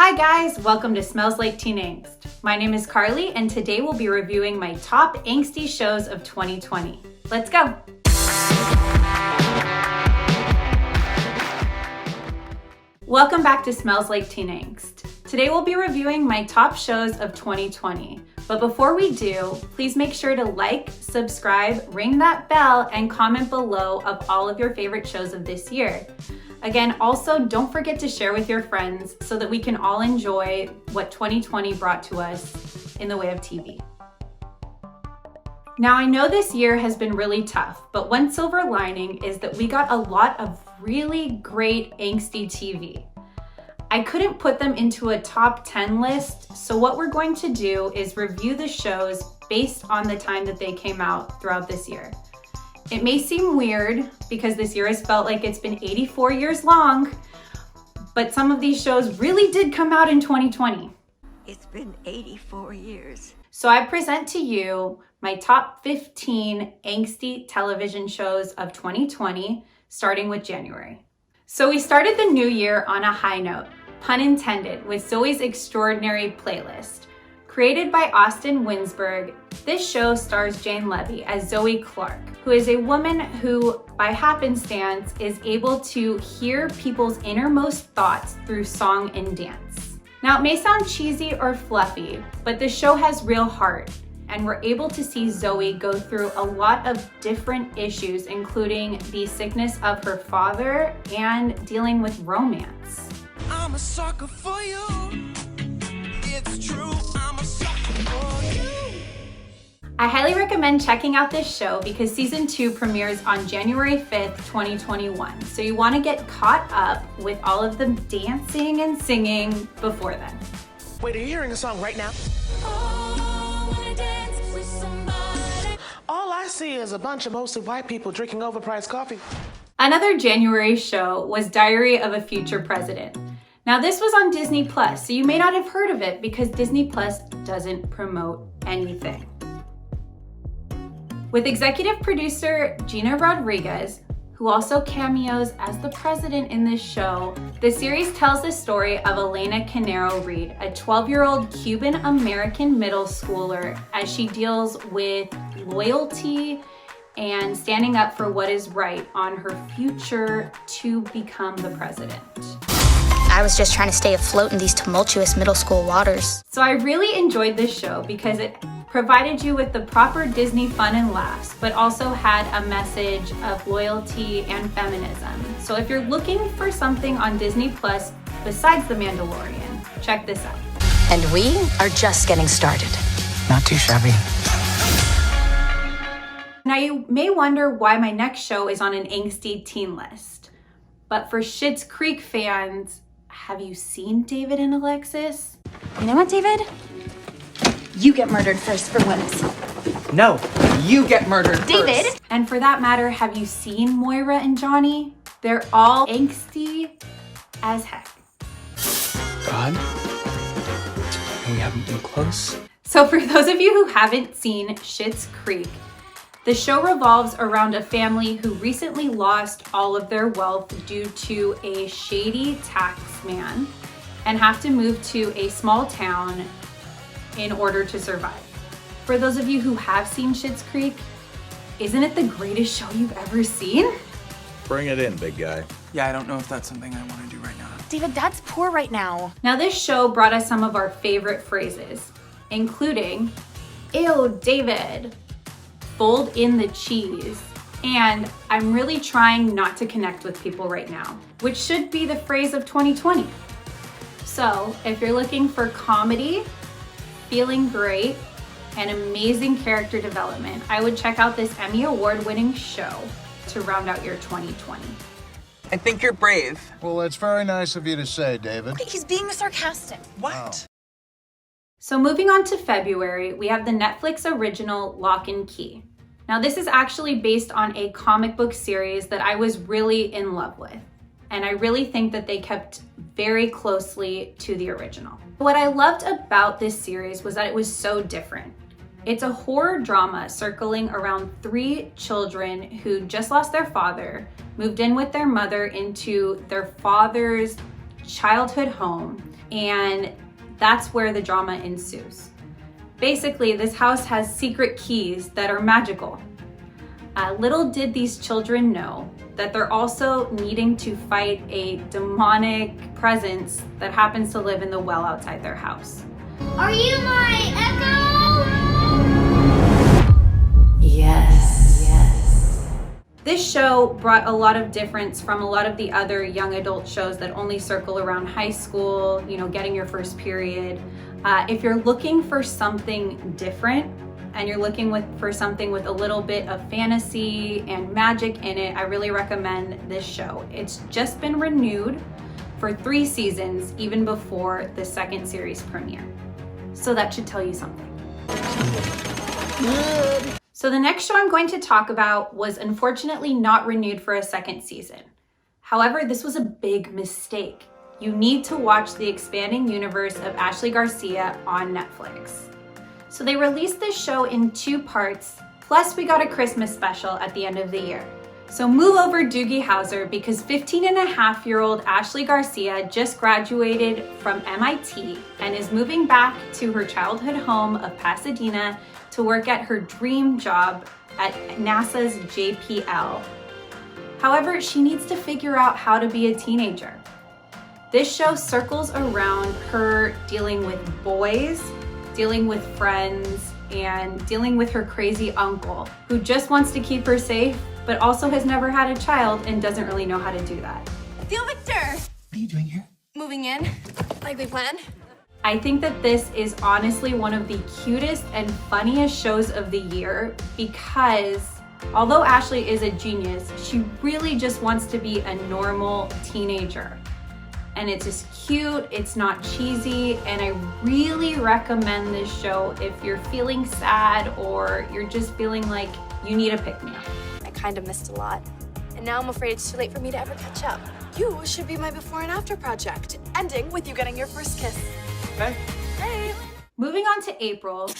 Hi guys, welcome to Smells Like Teen Angst. My name is Carly and today we'll be reviewing my top angsty shows of 2020. Let's go! Welcome back to Smells Like Teen Angst. Today we'll be reviewing my top shows of 2020. But before we do, please make sure to like, subscribe, ring that bell, and comment below of all of your favorite shows of this year. Again, also don't forget to share with your friends so that we can all enjoy what 2020 brought to us in the way of TV. Now, I know this year has been really tough, but one silver lining is that we got a lot of really great angsty TV. I couldn't put them into a top 10 list, so what we're going to do is review the shows based on the time that they came out throughout this year. It may seem weird because this year has felt like it's been 84 years long, but some of these shows really did come out in 2020. It's been 84 years. So I present to you my top 15 angsty television shows of 2020, starting with January. So we started the new year on a high note, pun intended, with Zoe's Extraordinary Playlist. Created by Austin Winsberg, this show stars Jane Levy as Zoe Clark, who is a woman who, by happenstance, is able to hear people's innermost thoughts through song and dance. Now, it may sound cheesy or fluffy, but the show has real heart, and we're able to see Zoe go through a lot of different issues, including the sickness of her father and dealing with romance. I'm a sucker for you. It's true, I'm a sucker for you. I highly recommend checking out this show because season 2 premieres on January 5th, 2021. So you want to get caught up with all of the dancing and singing before then. Wait, are you hearing a song right now? All I see is a bunch of mostly white people drinking overpriced coffee. Another January show was Diary of a Future President. Now this was on Disney+, so you may not have heard of it because Disney+ doesn't promote anything. With executive producer Gina Rodriguez, who also cameos as the president in this show, the series tells the story of Elena Canero Reed, a 12-year-old Cuban-American middle schooler, as she deals with loyalty and standing up for what is right on her future to become the president. I was just trying to stay afloat in these tumultuous middle school waters. So I really enjoyed this show because it provided you with the proper Disney fun and laughs, but also had a message of loyalty and feminism. So if you're looking for something on Disney Plus besides The Mandalorian, check this out. And we are just getting started. Not too shabby. Now you may wonder why my next show is on an angsty teen list. But for Schitt's Creek fans, have you seen David and Alexis? You know what, David? You get murdered first for once. No, you get murdered David? first. And for that matter, have you seen Moira and Johnny? They're all angsty as heck. God, we haven't been close. So for those of you who haven't seen Schitt's Creek, the show revolves around a family who recently lost all of their wealth due to a shady tax man and have to move to a small town in order to survive. For those of you who have seen Schitt's Creek, isn't it the greatest show you've ever seen? Bring it in, big guy. Yeah, I don't know if that's something I want to do right now. David, that's poor right now. Now this show brought us some of our favorite phrases, including, "Ew, David," "fold in the cheese," and "I'm really trying not to connect with people right now," which should be the phrase of 2020. So if you're looking for comedy, feeling great, and amazing character development, I would check out this Emmy Award-winning show to round out your 2020. I think you're brave. Well, that's very nice of you to say, David. Okay, he's being sarcastic. What? So moving on to February, we have the Netflix original Locke Key. Now this is actually based on a comic book series that I was really in love with. And I really think that they kept very closely to the original. What I loved about this series was that it was so different. It's a horror drama circling around 3 children who just lost their father, moved in with their mother into their father's childhood home, and that's where the drama ensues. Basically, this house has secret keys that are magical. Little did these children know that they're also needing to fight a demonic presence that happens to live in the well outside their house. Are you my echo? Yes, yes. This show brought a lot of difference from a lot of the other young adult shows that only circle around high school, getting your first period. If you're looking for something different, and you're looking for something with a little bit of fantasy and magic in it, I really recommend this show. It's just been renewed for 3 seasons, even before the second series premiere. So that should tell you something. So the next show I'm going to talk about was unfortunately not renewed for a second season. However, this was a big mistake. You need to watch the expanding universe of Ashley Garcia on Netflix. So they released this show in 2 parts, plus we got a Christmas special at the end of the year. So move over Doogie Howser, because 15-and-a-half-year-old Ashley Garcia just graduated from MIT and is moving back to her childhood home of Pasadena to work at her dream job at NASA's JPL. However, she needs to figure out how to be a teenager. This show circles around her dealing with boys, dealing with friends, and dealing with her crazy uncle, who just wants to keep her safe, but also has never had a child and doesn't really know how to do that. Theo Victor! What are you doing here? Moving in, like we planned. I think that this is honestly one of the cutest and funniest shows of the year, because although Ashley is a genius, she really just wants to be a normal teenager. And it's just cute, it's not cheesy, and I really recommend this show if you're feeling sad or you're just feeling like you need a pick-me-up. I kind of missed a lot, and now I'm afraid it's too late for me to ever catch up. You should be my before and after project, ending with you getting your first kiss. Hey. Hey! Moving on to April,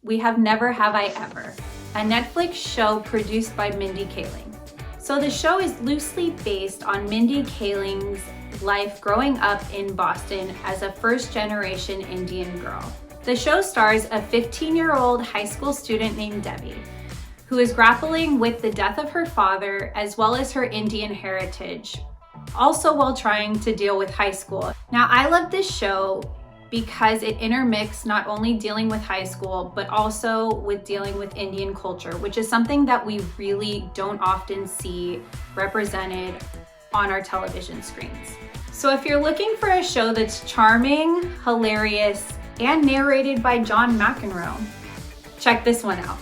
we have Never Have I Ever, a Netflix show produced by Mindy Kaling. So the show is loosely based on Mindy Kaling's life growing up in Boston as a first-generation Indian girl. The show stars a 15-year-old high school student named Debbie, who is grappling with the death of her father as well as her Indian heritage, also while trying to deal with high school. Now, I love this show because it intermixed not only dealing with high school, but also with dealing with Indian culture, which is something that we really don't often see represented on our television screens. So if you're looking for a show that's charming, hilarious, and narrated by John McEnroe, check this one out.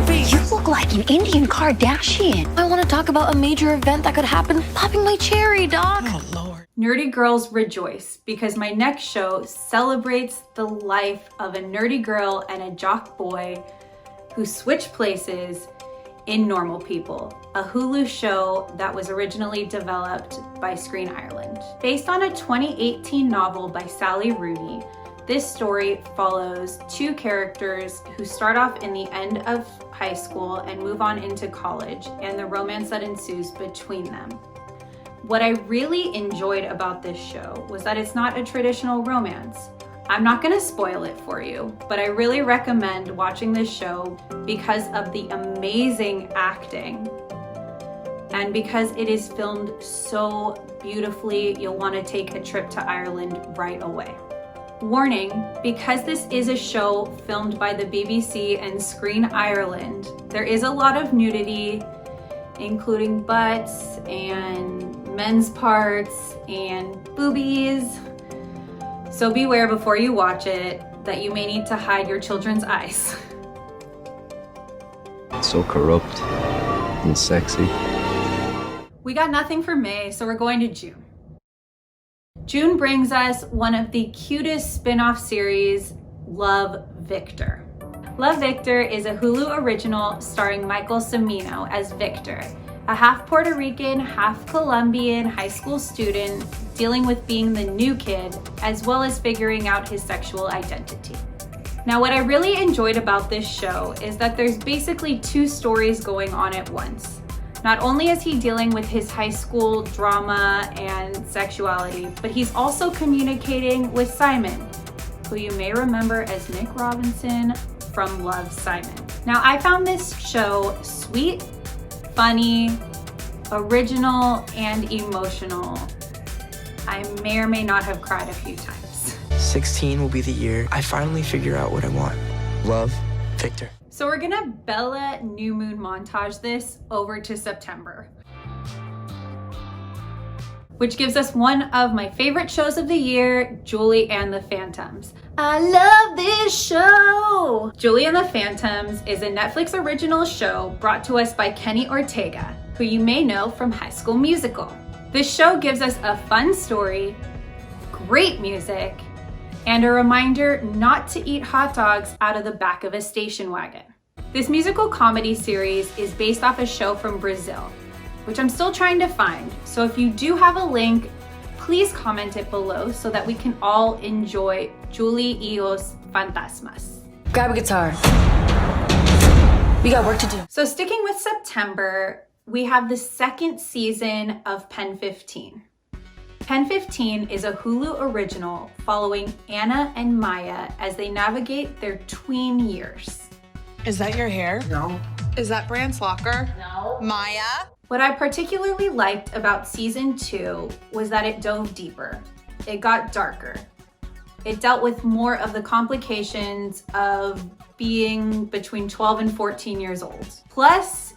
You look like an Indian Kardashian. I want to talk about a major event that could happen. Popping my cherry, Doc. Oh, Lord. Nerdy girls rejoice, because my next show celebrates the life of a nerdy girl and a jock boy who switch places in Normal People, a Hulu show that was originally developed by Screen Ireland. Based on a 2018 novel by Sally Rooney, this story follows 2 characters who start off in the end of high school and move on into college, and the romance that ensues between them. What I really enjoyed about this show was that it's not a traditional romance. I'm not gonna spoil it for you, but I really recommend watching this show because of the amazing acting and because it is filmed so beautifully. You'll want to take a trip to Ireland right away. Warning, because this is a show filmed by the BBC and Screen Ireland, there is a lot of nudity, including butts and men's parts and boobies. So beware before you watch it that you may need to hide your children's eyes. So corrupt and sexy. We got nothing for May, so we're going to June. June brings us one of the cutest spin-off series, Love, Victor. Love, Victor is a Hulu original starring Michael Cimino as Victor, a half Puerto Rican, half Colombian high school student dealing with being the new kid, as well as figuring out his sexual identity. Now, what I really enjoyed about this show is that there's basically 2 stories going on at once. Not only is he dealing with his high school drama and sexuality, but he's also communicating with Simon, who you may remember as Nick Robinson from Love, Simon. Now, I found this show sweet, funny, original, and emotional. I may or may not have cried a few times. 16 will be the year I finally figure out what I want. Love, Victor. So we're gonna Bella New Moon montage this over to September, which gives us one of my favorite shows of the year, Julie and the Phantoms. I love this show! Julie and the Phantoms is a Netflix original show brought to us by Kenny Ortega, who you may know from High School Musical. This show gives us a fun story, great music, and a reminder not to eat hot dogs out of the back of a station wagon. This musical comedy series is based off a show from Brazil, which I'm still trying to find. So if you do have a link, please comment it below so that we can all enjoy Julie y os Fantasmas. Grab a guitar. We got work to do. So sticking with September, we have the second season of Pen 15. Pen 15 is a Hulu original following Anna and Maya as they navigate their tween years. Is that your hair? No. Is that Brand's locker? No. Maya? What I particularly liked about season 2 was that it dove deeper. It got darker. It dealt with more of the complications of being between 12 and 14 years old. Plus,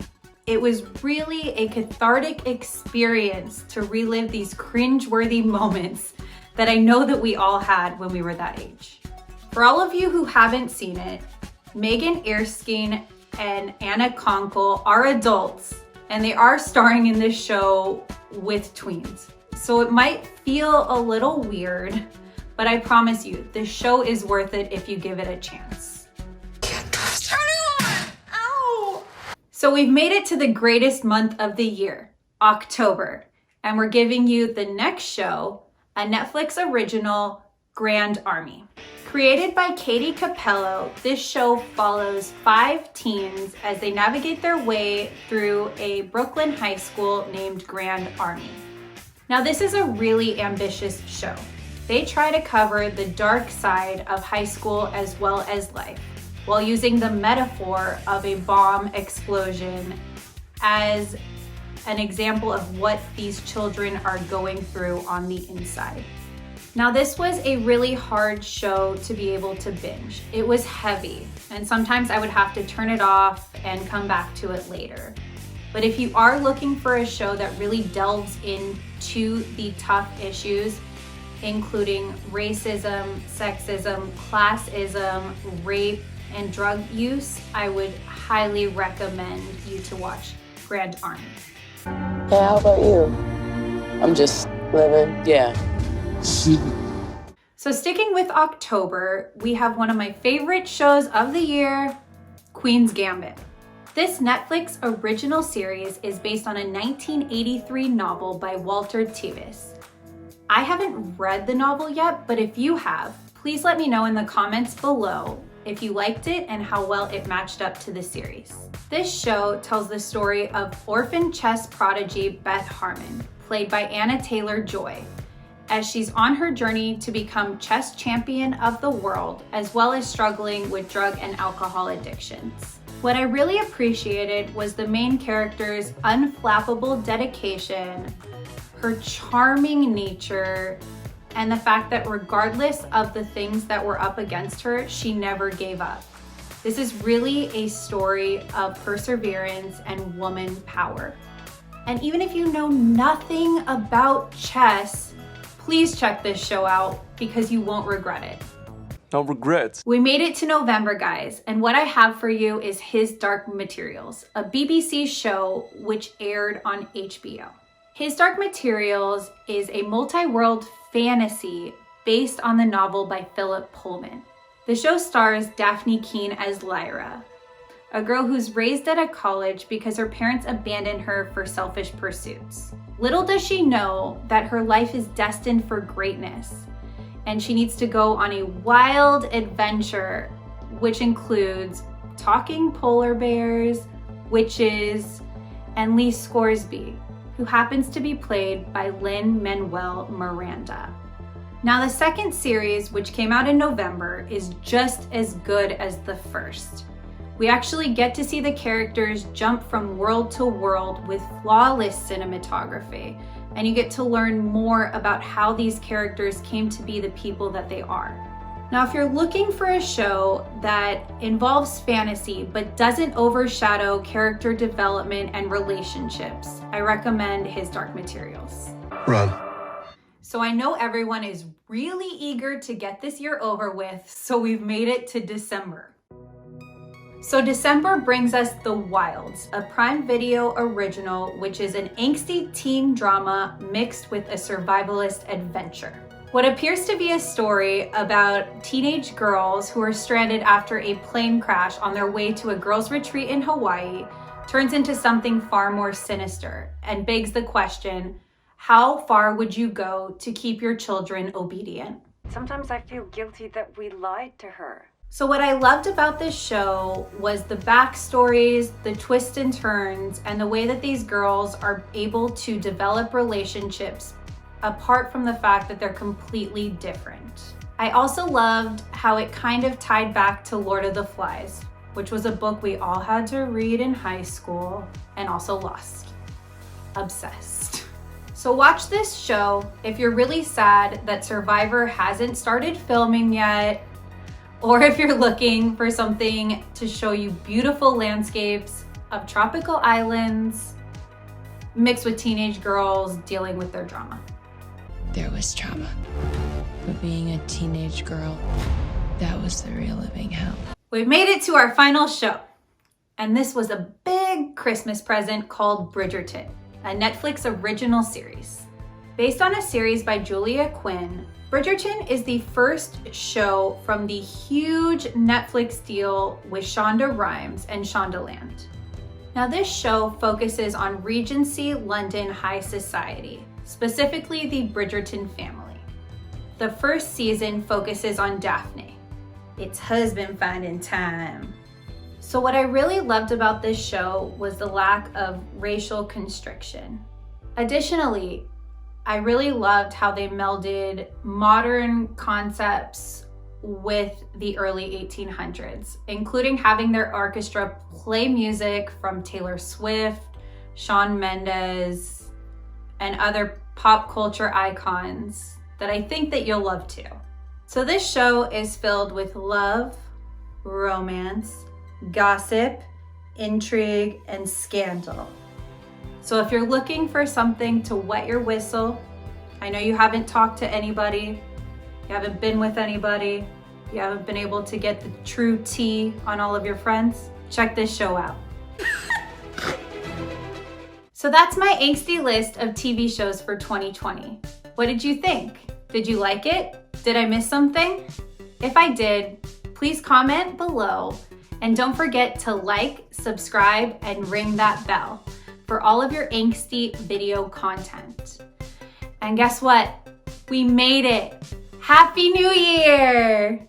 it was really a cathartic experience to relive these cringe-worthy moments that I know that we all had when we were that age. For all of you who haven't seen it, Megan Erskine and Anna Konkle are adults, and they are starring in this show with tweens. So it might feel a little weird, but I promise you, the show is worth it if you give it a chance. So we've made it to the greatest month of the year, October, and we're giving you the next show, a Netflix original, Grand Army. Created by Katie Capello, this show follows 5 teens as they navigate their way through a Brooklyn high school named Grand Army. Now, this is a really ambitious show. They try to cover the dark side of high school as well as life, while using the metaphor of a bomb explosion as an example of what these children are going through on the inside. Now, this was a really hard show to be able to binge. It was heavy, and sometimes I would have to turn it off and come back to it later. But if you are looking for a show that really delves into the tough issues, including racism, sexism, classism, rape, and drug use, I would highly recommend you to watch Grand Army. Hey, how about you? I'm just living. Yeah. So sticking with October, we have one of my favorite shows of the year, Queen's Gambit. This Netflix original series is based on a 1983 novel by Walter Tevis. I haven't read the novel yet, but if you have, please let me know in the comments below if you liked it and how well it matched up to the series. This show tells the story of orphan chess prodigy Beth Harmon, played by Anna Taylor-Joy, as she's on her journey to become chess champion of the world, as well as struggling with drug and alcohol addictions. What I really appreciated was the main character's unflappable dedication, her charming nature, and the fact that regardless of the things that were up against her, she never gave up. This is really a story of perseverance and woman power. And even if you know nothing about chess, please check this show out because you won't regret it. No regrets. We made it to November, guys, and what I have for you is His Dark Materials, a BBC show which aired on HBO. His Dark Materials is a multi-world fantasy based on the novel by Philip Pullman. The show stars Daphne Keane as Lyra, a girl who's raised at a college because her parents abandoned her for selfish pursuits. Little does she know that her life is destined for greatness, and she needs to go on a wild adventure, which includes talking polar bears, witches, and Lee Scoresby, who happens to be played by Lin-Manuel Miranda. Now, the second series, which came out in November, is just as good as the first. We actually get to see the characters jump from world to world with flawless cinematography, and you get to learn more about how these characters came to be the people that they are. Now, if you're looking for a show that involves fantasy but doesn't overshadow character development and relationships, I recommend His Dark Materials. Run. So I know everyone is really eager to get this year over with, so we've made it to December. So December brings us The Wilds, a Prime Video original, which is an angsty teen drama mixed with a survivalist adventure. What appears to be a story about teenage girls who are stranded after a plane crash on their way to a girls' retreat in Hawaii turns into something far more sinister and begs the question, how far would you go to keep your children obedient? Sometimes I feel guilty that we lied to her. So what I loved about this show was the backstories, the twists and turns, and the way that these girls are able to develop relationships apart from the fact that they're completely different. I also loved how it kind of tied back to Lord of the Flies, which was a book we all had to read in high school and also lost. Obsessed. So watch this show if you're really sad that Survivor hasn't started filming yet, or if you're looking for something to show you beautiful landscapes of tropical islands mixed with teenage girls dealing with their drama. There was trauma, but being a teenage girl, that was the real living hell. We've made it to our final show, and this was a big Christmas present called Bridgerton, a Netflix original series. Based on a series by Julia Quinn, Bridgerton is the first show from the huge Netflix deal with Shonda Rhimes and Shondaland. Now, this show focuses on Regency London high society, specifically the Bridgerton family. The first season focuses on Daphne, its husband finding time. So what I really loved about this show was the lack of racial constriction. Additionally, I really loved how they melded modern concepts with the early 1800s, including having their orchestra play music from Taylor Swift, Shawn Mendes, and other pop culture icons that I think that you'll love too. So this show is filled with love, romance, gossip, intrigue, and scandal. So if you're looking for something to wet your whistle, I know you haven't talked to anybody, you haven't been with anybody, you haven't been able to get the true tea on all of your friends, check this show out. So that's my angsty list of TV shows for 2020. What did you think? Did you like it? Did I miss something? If I did, please comment below, and don't forget to like, subscribe, and ring that bell for all of your angsty video content. And guess what? We made it! Happy New Year!